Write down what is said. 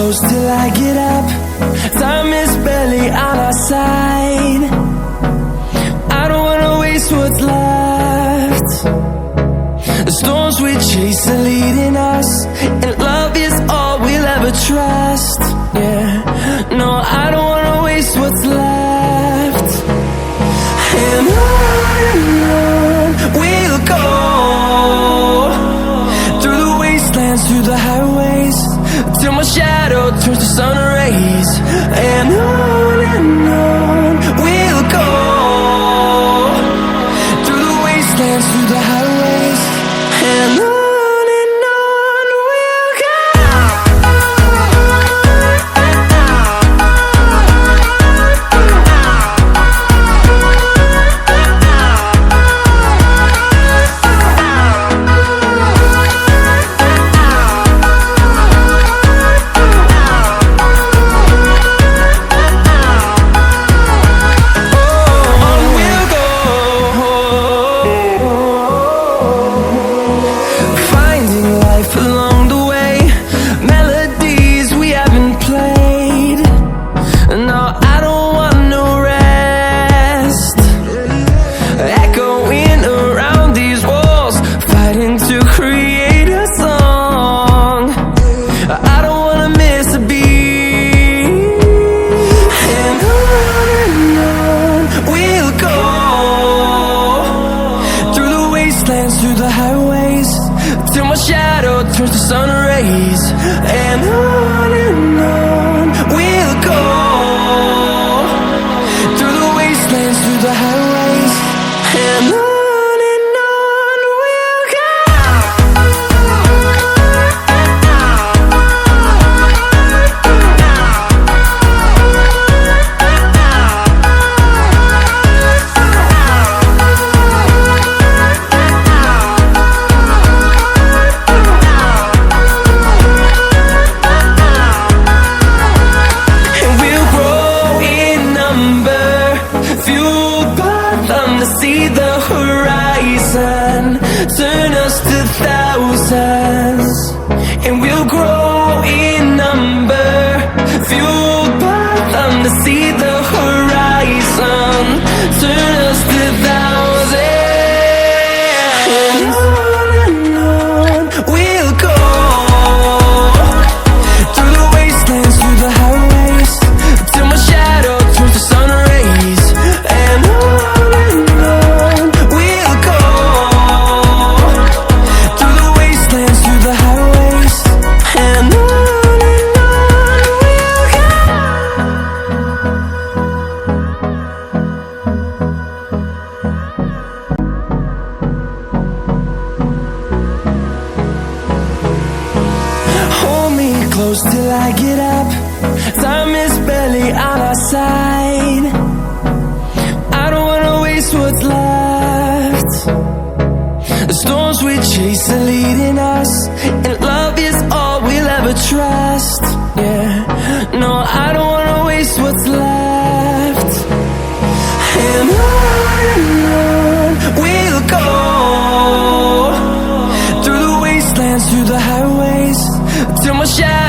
close till I get up. Time is barely on our side. I don't wanna waste what's left. The storms we chase are leading us, and love is all we'll ever trust. Yeah, no, I don't wanna waste what's left. And on we'll go, through the wastelands, through the highways, till my shadow turns to sun rays. And on we'll go, through the wastelands, through the highways, and on we'll go. Through the highways, till my shadow turns to sun rays. And on we'll go, through the wastelands, through the highways, and on we'll go. See the horizon, turn us to thousands, and we'll grow in number, fueled by them to see the horizon, turn us to thousands. And on we'll go, through the wastelands, through the highways, till my shadow turns to sun rays. And close till I get up. Time is barely on our side. I don't wanna waste what's left. The storms we chase are leading us, and love is all we'll ever trust. Yeah, no, I don't wanna waste what's left. And on we'll go, through the wastelands, through the highways, till my shadow